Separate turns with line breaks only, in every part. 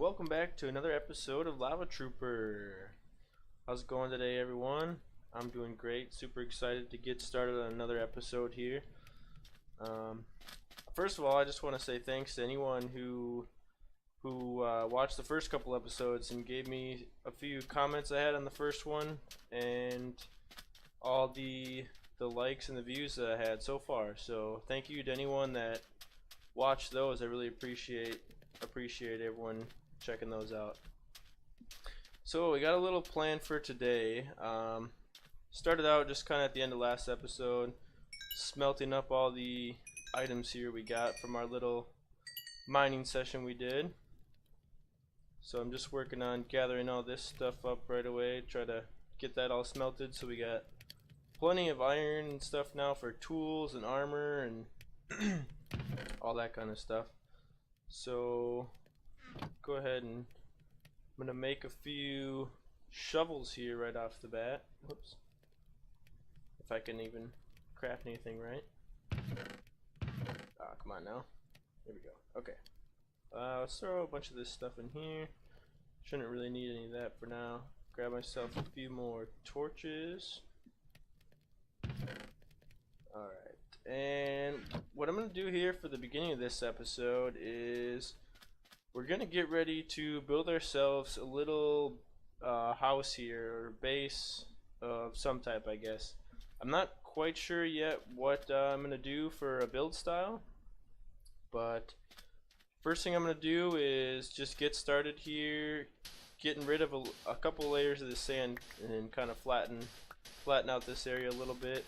welcome back to another episode of Lava Trooper. How's it going today, everyone? I'm doing great. Super excited to get started on another episode here. First of all, I just want to say thanks to anyone who watched the first couple episodes and gave me a few comments I had on the first one, and all the likes and the views that I had so far. So thank you to anyone that watched those. I really appreciate everyone checking those out. So we got a little plan for today. Started out just kind of at the end of last episode, smelting up all the items here we got from our little mining session we did. So I'm just working on gathering all this stuff up right away, try to get that all smelted so we got plenty of iron and stuff now for tools and armor and all that kind of stuff. So go ahead and I'm gonna make a few shovels here right off the bat. Whoops. If I can even craft anything right. Ah, come on now. There we go. Okay. Let's throw a bunch of this stuff in here. Shouldn't really need any of that for now. Grab myself a few more torches. Alright. And what I'm going to do here for the beginning of this episode is we're going to get ready to build ourselves a little house here, or base of some type, I guess. I'm not quite sure yet what I'm going to do for a build style, but first thing I'm going to do is just get started here, getting rid of a couple layers of the sand and kind of flatten out this area a little bit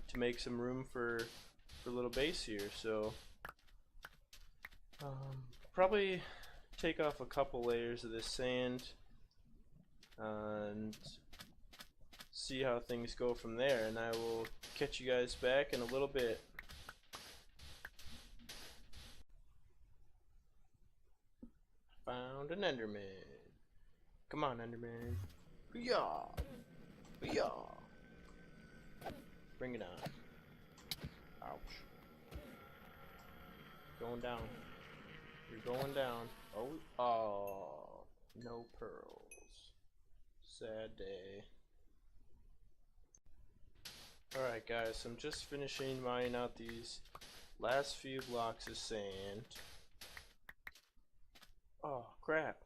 to make some room for a little base here. So probably take off a couple layers of this sand and see how things go from there, and I will catch you guys back in a little bit. Found an Enderman. Come on, Enderman. Hoo-yah! Hoo-yah! Bring it on. Ouch. Going down. You're going down. Oh, no pearls. Sad day. Alright guys, so I'm just finishing mining out these last few blocks of sand. Oh crap.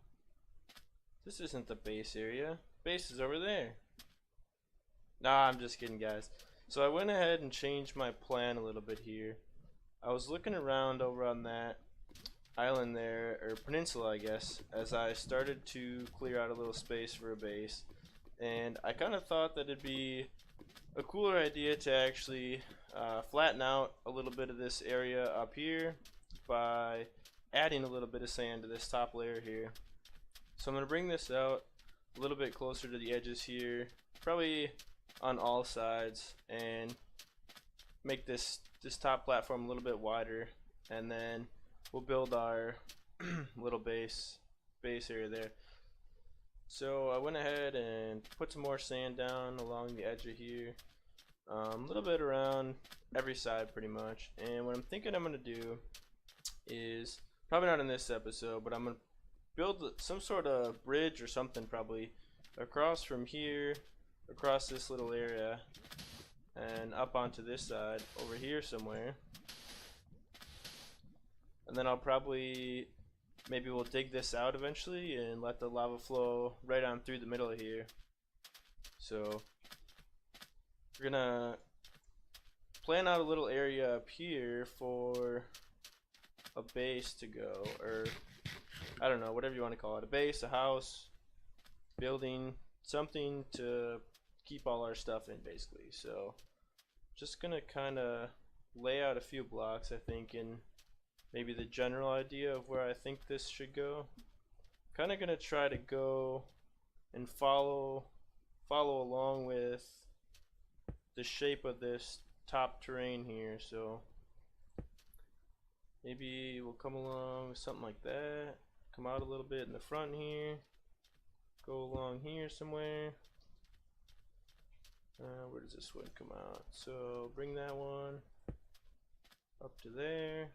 This isn't the base area. Base is over there. Nah, I'm just kidding, guys. So I went ahead and changed my plan a little bit here. I was looking around over on that island there, or peninsula I guess, as I started to clear out a little space for a base, and I kind of thought that it'd be a cooler idea to actually flatten out a little bit of this area up here by adding a little bit of sand to this top layer here. So I'm going to bring this out a little bit closer to the edges here, probably on all sides, and make this top platform a little bit wider, and then we'll build our little base area there. So I went ahead and put some more sand down along the edge of here, a little bit around every side pretty much. And what I'm thinking I'm going to do is, probably not in this episode, but I'm going to build some sort of bridge or something probably across from here, across this little area, and up onto this side over here somewhere. And then I'll probably, maybe we'll dig this out eventually and let the lava flow right on through the middle of here. So we're gonna plan out a little area up here for a base to go, or I don't know, whatever you want to call it, a base, a house, building, something to keep all our stuff in basically. So just gonna kind of lay out a few blocks, I think, in maybe the general idea of where I think this should go. Kind of gonna try to go and follow along with the shape of this top terrain here. So maybe we'll come along with something like that, come out a little bit in the front here, go along here somewhere. Where does this one come out? So bring that one up to there,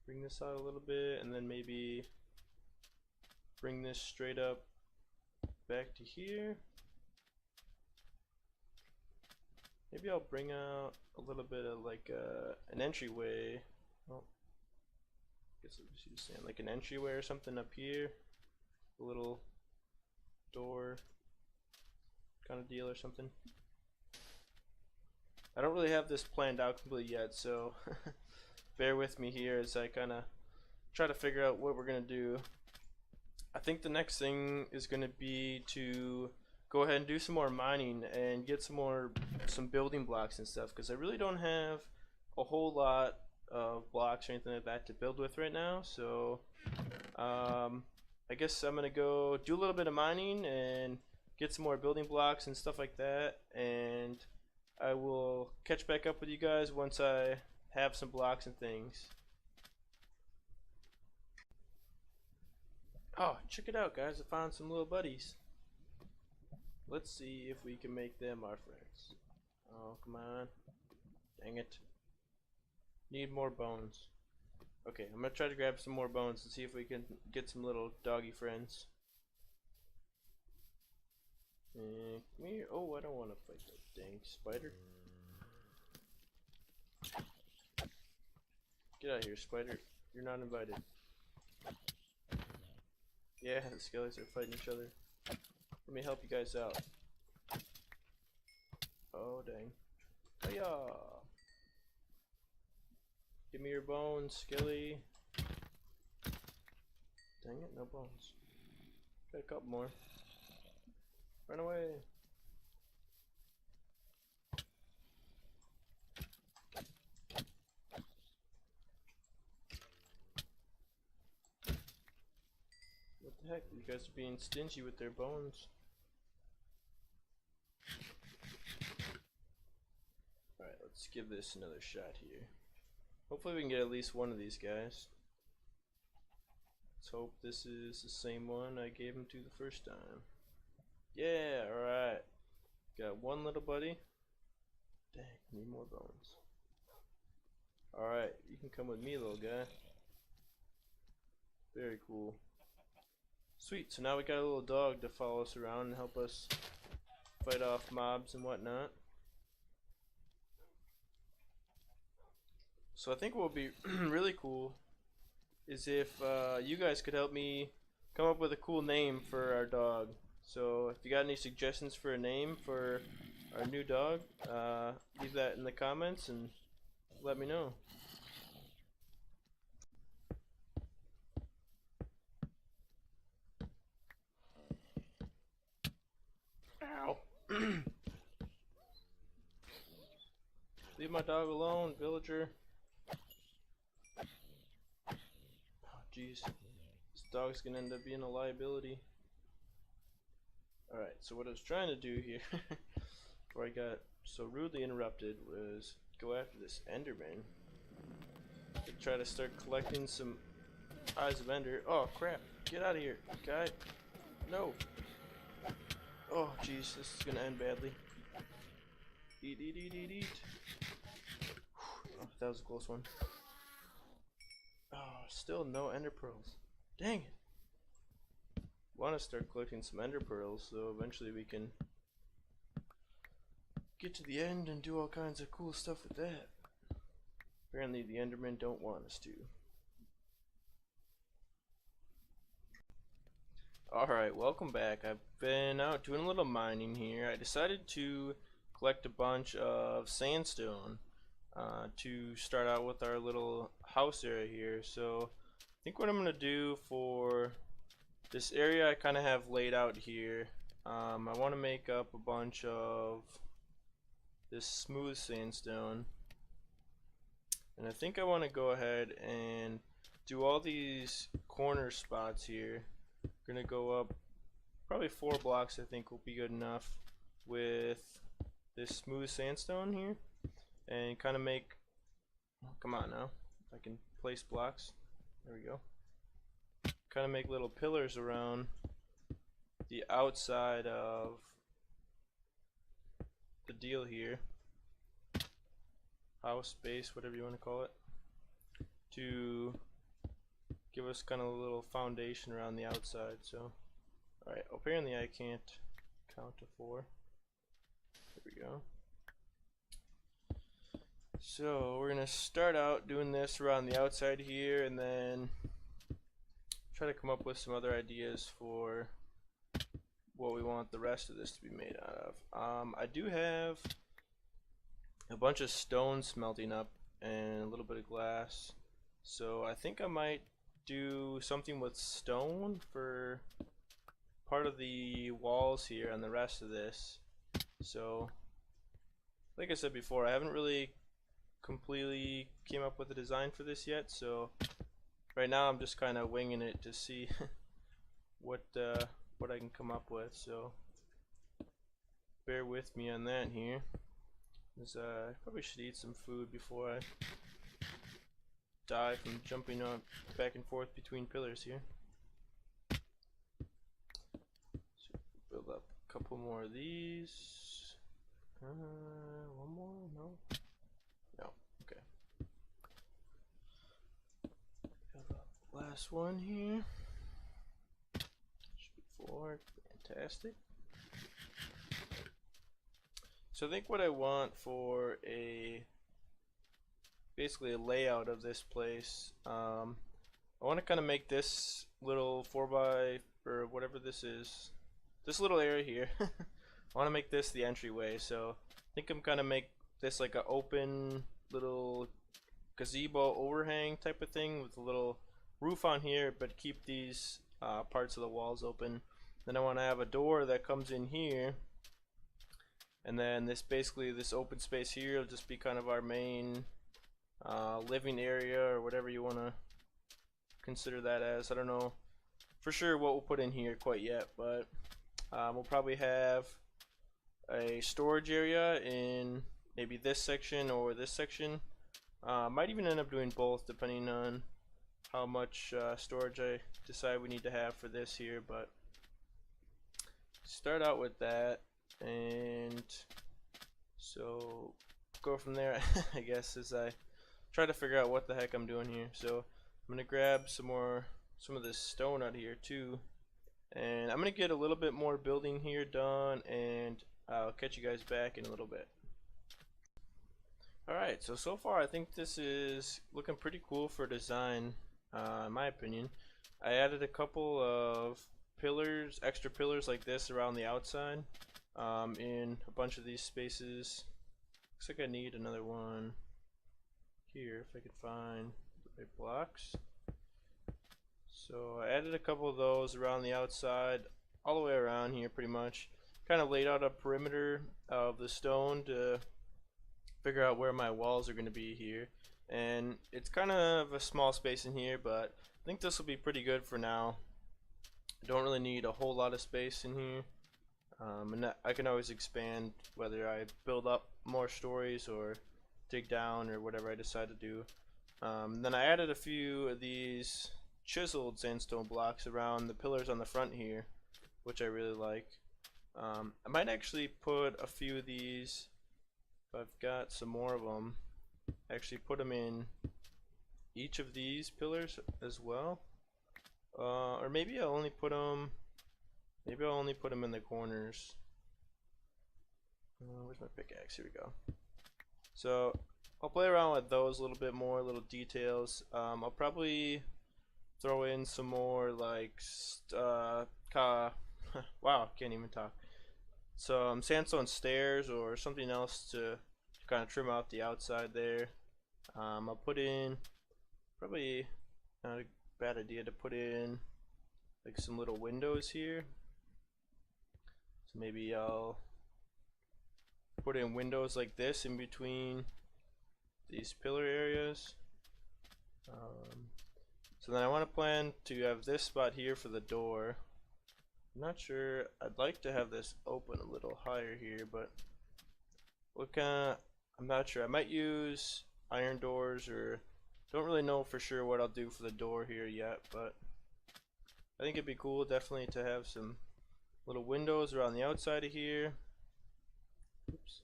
bring this out a little bit, and then maybe bring this straight up back to here. Maybe I'll bring out a little bit of like an entryway. Oh, I guess I was saying like an entryway or something up here. A little door kind of deal or something. I don't really have this planned out completely yet, so bear with me here as I kind of try to figure out what we're gonna do. I think the next thing is gonna be to go ahead and do some more mining and get some building blocks and stuff, because I really don't have a whole lot of blocks or anything like that to build with right now. So I guess I'm gonna go do a little bit of mining and get some more building blocks and stuff like that, and I will catch back up with you guys once I have some blocks and things. Oh, check it out, guys. I found some little buddies. Let's see if we can make them our friends. Oh, come on. Dang it. Need more bones. Okay, I'm gonna try to grab some more bones and see if we can get some little doggy friends. Come here. Oh, I don't want to fight that dang spider. Get out of here, spider. You're not invited. Yeah, the skellies are fighting each other. Let me help you guys out. Oh, dang. Hiya! Give me your bones, Skelly. Dang it, no bones. Got a couple more. Run away. What the heck? You guys are being stingy with their bones. Alright, let's give this another shot here. Hopefully we can get at least one of these guys. Let's hope this is the same one I gave him to the first time. Yeah, alright. Got one little buddy. Dang, need more bones. Alright, you can come with me, little guy. Very cool. Sweet, so now we got a little dog to follow us around and help us fight off mobs and whatnot. So I think what would be really cool is if you guys could help me come up with a cool name for our dog. So if you got any suggestions for a name for our new dog, leave that in the comments and let me know. Ow. Leave my dog alone, villager. Oh, jeez. This dog's gonna end up being a liability. Alright, so what I was trying to do here, before I got so rudely interrupted, was go after this Enderman. To try to start collecting some Eyes of Ender. Oh, crap. Get out of here, guy. No. Oh, jeez, this is gonna end badly. Eat, eat, eat, eat, eat. Oh, that was a close one. Oh, still no ender pearls. Dang it. Want to start collecting some ender pearls so eventually we can get to the end and do all kinds of cool stuff with that. Apparently the Endermen don't want us to. Alright, welcome back. I've been out doing a little mining here. I decided to collect a bunch of sandstone to start out with our little house area here. So I think what I'm going to do for this area I kind of have laid out here, I want to make up a bunch of this smooth sandstone, and I think I want to go ahead and do all these corner spots here. We're gonna go up probably 4 blocks, I think will be good enough, with this smooth sandstone here, and kind of make, come on now, if I can place blocks, there we go, kind of make little pillars around the outside of the deal here, house, base, whatever you want to call it, to give us kind of a little foundation around the outside. So, alright, apparently I can't count to 4. There we go. So we're gonna start out doing this around the outside here, and then try to come up with some other ideas for what we want the rest of this to be made out of. I do have a bunch of stone smelting up and a little bit of glass, so I think I might do something with stone for part of the walls here and the rest of this. So like I said before, I haven't really completely came up with a design for this yet, so right now I'm just kind of winging it to see what I can come up with. So bear with me on that here, because I probably should eat some food before I die from jumping on back and forth between pillars here. So build up a couple more of these. One more? No. Okay. Last one here. Should be 4. Fantastic. So I think what I want for basically a layout of this place, I want to kind of make this little 4x or whatever this is, this little area here. I want to make this the entryway. So I think I'm gonna make this like an open little gazebo overhang type of thing with a little roof on here, but keep these parts of the walls open. Then I want to have a door that comes in here, and then this open space here will just be kind of our main living area, or whatever you want to consider that as. I don't know for sure what we'll put in here quite yet, but we'll probably have a storage area in maybe this section or this section. Might even end up doing both depending on how much storage I decide we need to have for this here, but start out with that, and so go from there. I guess, as I try to figure out what the heck I'm doing here. So I'm gonna grab some of this stone out here too, and I'm gonna get a little bit more building here done, and I'll catch you guys back in a little bit. Alright, so far I think this is looking pretty cool for design, in my opinion. I added a couple of pillars, extra pillars like this around the outside, in a bunch of these spaces. Looks like I need another one here if I could find the right blocks. So I added a couple of those around the outside, all the way around here pretty much. Kind of laid out a perimeter of the stone to figure out where my walls are going to be here, and it's kind of a small space in here, but I think this will be pretty good for now. I don't really need a whole lot of space in here, and I can always expand whether I build up more stories or dig down or whatever I decide to do. Then I added a few of these chiseled sandstone blocks around the pillars on the front here, which I really like. I might actually put a few of these, if I've got some more of them, actually put them in each of these pillars as well, or maybe I'll only put them in the corners. Where's my pickaxe? Here we go. So I'll play around with those a little bit more, little details. I'll probably throw in some more like wow, can't even talk. Some sandstone stairs or something else to kind of trim out the outside there. I'll put in, probably not a bad idea to put in like some little windows here. So maybe I'll put in windows like this in between these pillar areas. So then I want to plan to have this spot here for the door. I'm not sure, I'd like to have this open a little higher here, but I'm not sure. I might use iron doors, or don't really know for sure what I'll do for the door here yet, but I think it'd be cool definitely to have some little windows around the outside of here. Oops.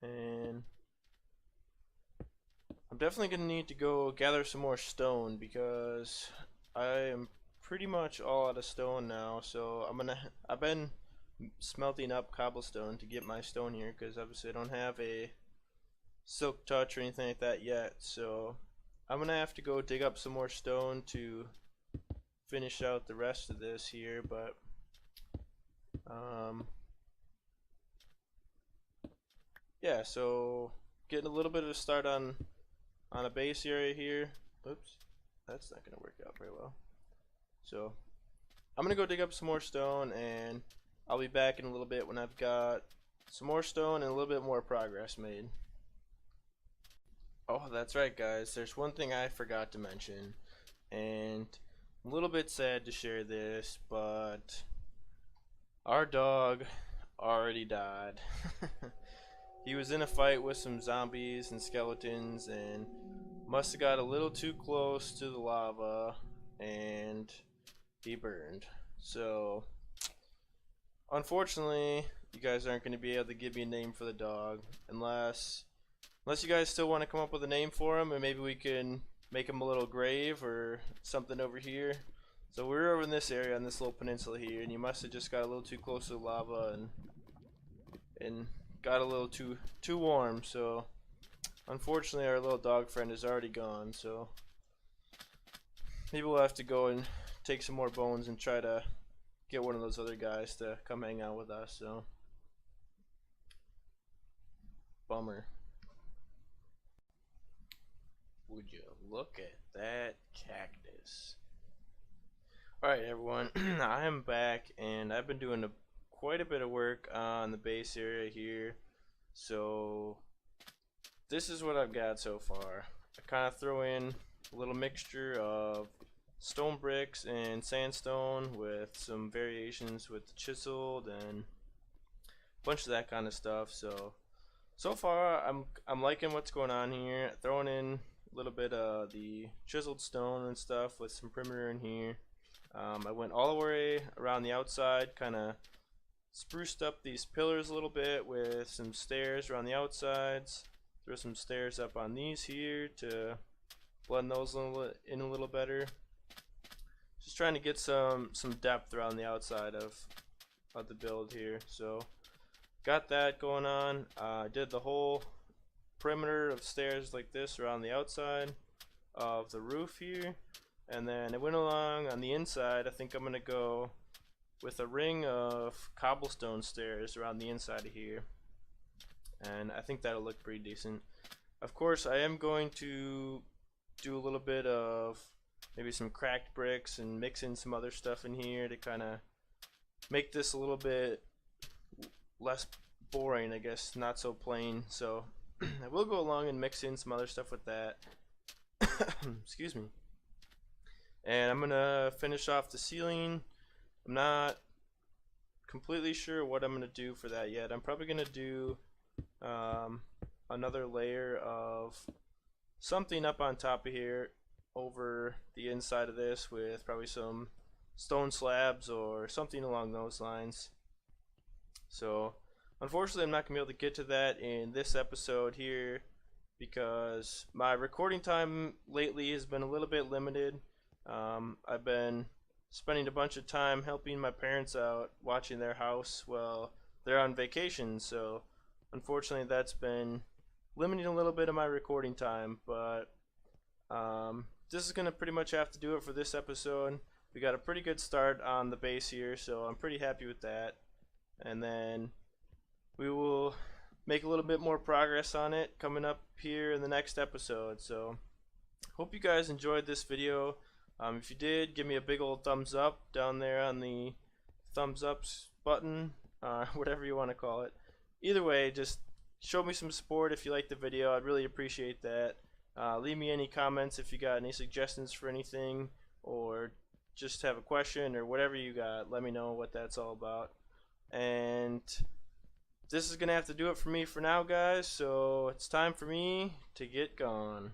And I'm definitely gonna need to go gather some more stone, because I am pretty much all out of stone now, so I've been smelting up cobblestone to get my stone here, because obviously I don't have a silk touch or anything like that yet, so I'm gonna have to go dig up some more stone to finish out the rest of this here. But yeah, so getting a little bit of a start on a base area here. Oops, that's not gonna work out very well. So I'm gonna go dig up some more stone, and I'll be back in a little bit when I've got some more stone and a little bit more progress made. Oh, that's right, guys. There's one thing I forgot to mention, and I'm a little bit sad to share this, but our dog already died. He was in a fight with some zombies and skeletons, and must have got a little too close to the lava, and he burned. So unfortunately, you guys aren't going to be able to give me a name for the dog unless you guys still want to come up with a name for him, and maybe we can make him a little grave or something over here. So we're over in this area on this little peninsula here, and you must have just got a little too close to the lava and got a little too warm. So unfortunately, our little dog friend is already gone. So maybe we'll have to go and take some more bones and try to get one of those other guys to come hang out with us. So bummer. Would you look at that cactus? Alright, everyone, I am back, and I've been doing quite a bit of work on the base area here. So this is what I've got so far. I kind of throw in a little mixture of stone bricks and sandstone with some variations with the chiseled and a bunch of that kind of stuff. So far I'm liking what's going on here. Throwing in a little bit of the chiseled stone and stuff with some perimeter in here. I went all the way around the outside, kind of spruced up these pillars a little bit with some stairs around the outsides. Throw some stairs up on these here to blend those in a little better. Just trying to get some depth around the outside of the build here. So got that going on. I did the whole perimeter of stairs like this around the outside of the roof here, and then I went along on the inside. I think I'm gonna go with a ring of cobblestone stairs around the inside of here, and I think that'll look pretty decent. Of course, I am going to do a little bit of maybe some cracked bricks and mix in some other stuff in here to kind of make this a little bit less boring, I guess, not so plain. So I will go along and mix in some other stuff with that. Excuse me. And I'm gonna finish off the ceiling. I'm not completely sure what I'm gonna do for that yet. I'm probably gonna do another layer of something up on top of here over the inside of this with probably some stone slabs or something along those lines. So unfortunately, I'm not gonna be able to get to that in this episode here because my recording time lately has been a little bit limited. I've been spending a bunch of time helping my parents out, watching their house while they're on vacation. So unfortunately, that's been limiting a little bit of my recording time. But this is gonna pretty much have to do it for this episode. We got a pretty good start on the base here, so I'm pretty happy with that. And then we will make a little bit more progress on it coming up here in the next episode. So hope you guys enjoyed this video. If you did, give me a big old thumbs up down there on the thumbs ups button, whatever you want to call it. Either way, just show me some support if you like the video. I'd really appreciate that. Leave me any comments if you got any suggestions for anything, or just have a question or whatever you got. Let me know what that's all about. And this is gonna have to do it for me for now, guys, so it's time for me to get gone.